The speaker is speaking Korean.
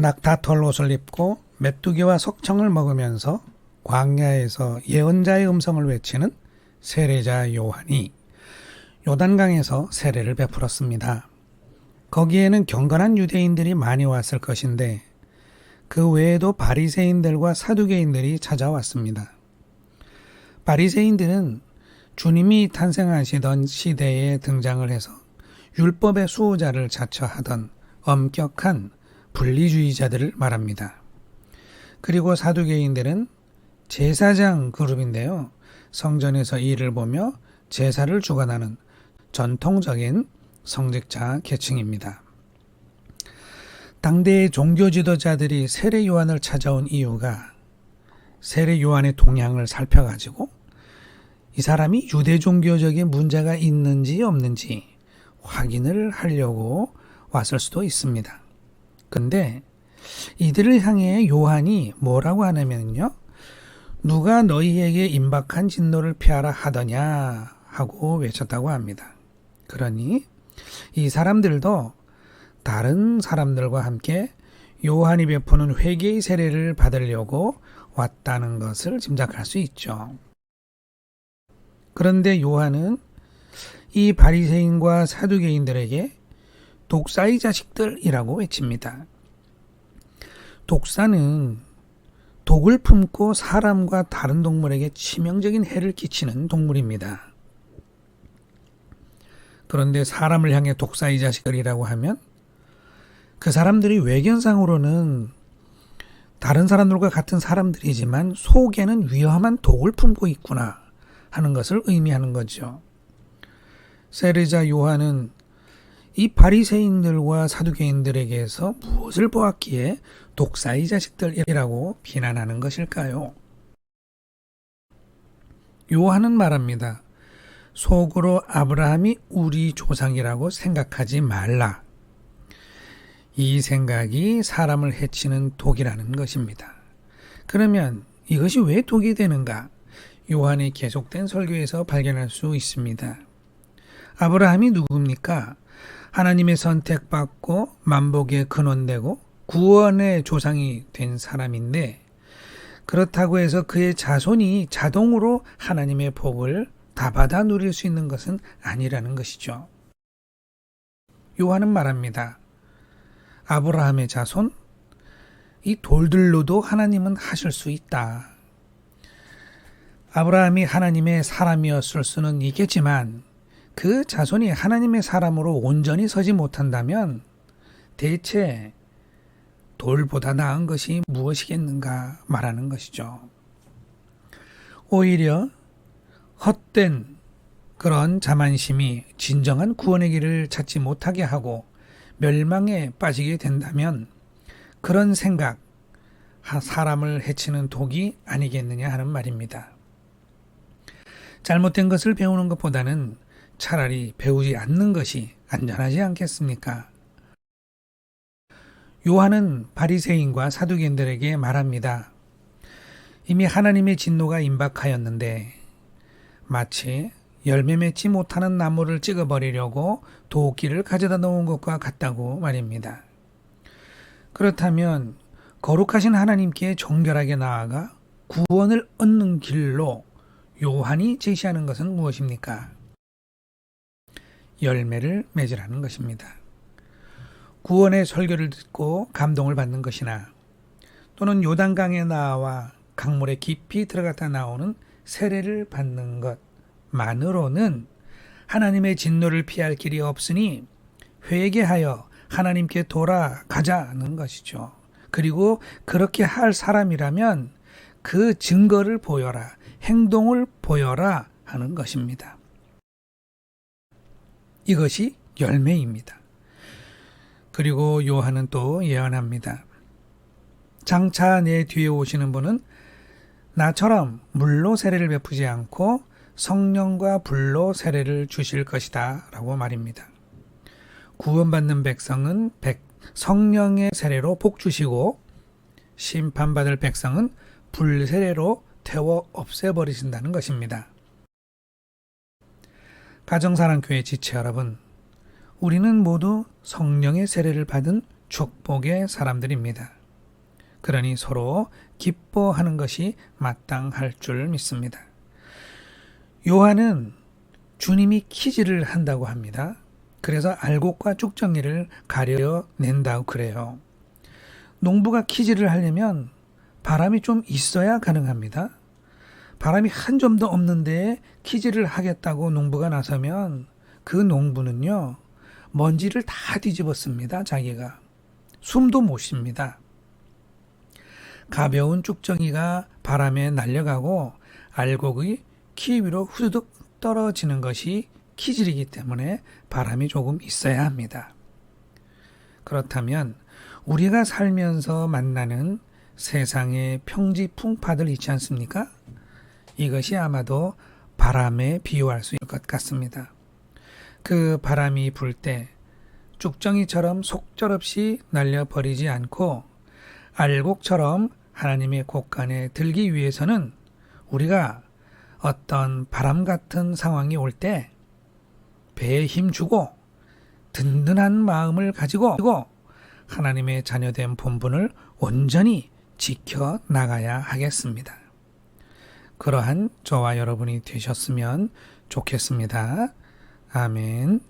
낙타털 옷을 입고 메뚜기와 석청을 먹으면서 광야에서 예언자의 음성을 외치는 세례자 요한이 요단강에서 세례를 베풀었습니다. 거기에는 경건한 유대인들이 많이 왔을 것인데 그 외에도 바리새인들과 사두개인들이 찾아왔습니다. 바리새인들은 주님이 탄생하시던 시대에 등장을 해서 율법의 수호자를 자처하던 엄격한 분리주의자들을 말합니다. 그리고 사두개인들은 제사장 그룹인데요. 성전에서 일을 보며 제사를 주관하는 전통적인 성직자 계층입니다. 당대의 종교 지도자들이 세례 요한을 찾아온 이유가 세례 요한의 동향을 살펴가지고 이 사람이 유대 종교적인 문제가 있는지 없는지 확인을 하려고 왔을 수도 있습니다. 근데 이들을 향해 요한이 뭐라고 하냐면요. 누가 너희에게 임박한 진노를 피하라 하더냐 하고 외쳤다고 합니다. 그러니 이 사람들도 다른 사람들과 함께 요한이 베푸는 회개의 세례를 받으려고 왔다는 것을 짐작할 수 있죠. 그런데 요한은 이 바리새인과 사두개인들에게 독사의 자식들이라고 외칩니다. 독사는 독을 품고 사람과 다른 동물에게 치명적인 해를 끼치는 동물입니다. 그런데 사람을 향해 독사의 자식들이라고 하면 그 사람들이 외견상으로는 다른 사람들과 같은 사람들이지만 속에는 위험한 독을 품고 있구나 하는 것을 의미하는 거죠. 세례자 요한은 이 바리새인들과 사두개인들에게서 무엇을 보았기에 독사의 자식들이라고 비난하는 것일까요? 요한은 말합니다. 속으로 아브라함이 우리 조상이라고 생각하지 말라. 이 생각이 사람을 해치는 독이라는 것입니다. 그러면 이것이 왜 독이 되는가? 요한의 계속된 설교에서 발견할 수 있습니다. 아브라함이 누굽니까? 하나님의 선택받고 만복의 근원되고 구원의 조상이 된 사람인데 그렇다고 해서 그의 자손이 자동으로 하나님의 복을 다 받아 누릴 수 있는 것은 아니라는 것이죠. 요한은 말합니다. 아브라함의 자손, 이 돌들로도 하나님은 하실 수 있다. 아브라함이 하나님의 사람이었을 수는 있겠지만 그 자손이 하나님의 사람으로 온전히 서지 못한다면 대체 돌보다 나은 것이 무엇이겠는가 말하는 것이죠. 오히려 헛된 그런 자만심이 진정한 구원의 길을 찾지 못하게 하고 멸망에 빠지게 된다면 그런 생각, 사람을 해치는 독이 아니겠느냐 하는 말입니다. 잘못된 것을 배우는 것보다는 차라리 배우지 않는 것이 안전하지 않겠습니까? 요한은 바리새인과 사두개인들에게 말합니다. 이미 하나님의 진노가 임박하였는데 마치 열매 맺지 못하는 나무를 찍어버리려고 도끼를 가져다 놓은 것과 같다고 말입니다. 그렇다면 거룩하신 하나님께 정결하게 나아가 구원을 얻는 길로 요한이 제시하는 것은 무엇입니까? 열매를 맺으라는 것입니다. 구원의 설교를 듣고 감동을 받는 것이나 또는 요단강에 나와 강물에 깊이 들어갔다 나오는 세례를 받는 것만으로는 하나님의 진노를 피할 길이 없으니 회개하여 하나님께 돌아가자는 것이죠. 그리고 그렇게 할 사람이라면 그 증거를 보여라, 행동을 보여라 하는 것입니다. 이것이 열매입니다. 그리고 요한은 또 예언합니다. 장차 내 뒤에 오시는 분은 나처럼 물로 세례를 베푸지 않고 성령과 불로 세례를 주실 것이다 라고 말입니다. 구원받는 백성은 성령의 세례로 복 주시고 심판받을 백성은 불 세례로 태워 없애버리신다는 것입니다. 가정사랑교회 지체 여러분, 우리는 모두 성령의 세례를 받은 축복의 사람들입니다. 그러니 서로 기뻐하는 것이 마땅할 줄 믿습니다. 요한은 주님이 키질을 한다고 합니다. 그래서 알곡과 쭉정이를 가려낸다고 그래요. 농부가 키질을 하려면 바람이 좀 있어야 가능합니다. 바람이 한 점도 없는데 키질을 하겠다고 농부가 나서면 그 농부는요, 먼지를 다 뒤집었습니다. 자기가. 숨도 못 쉽니다. 가벼운 쭉정이가 바람에 날려가고 알곡의 키 위로 후두둑 떨어지는 것이 키질이기 때문에 바람이 조금 있어야 합니다. 그렇다면 우리가 살면서 만나는 세상의 평지풍파들 있지 않습니까? 이것이 아마도 바람에 비유할 수 있을 것 같습니다. 그 바람이 불 때 쭉정이처럼 속절없이 날려버리지 않고 알곡처럼 하나님의 곳간에 들기 위해서는 우리가 어떤 바람 같은 상황이 올 때 배에 힘주고 든든한 마음을 가지고 하나님의 자녀된 본분을 온전히 지켜 나가야 하겠습니다. 그러한 저와 여러분이 되셨으면 좋겠습니다. 아멘.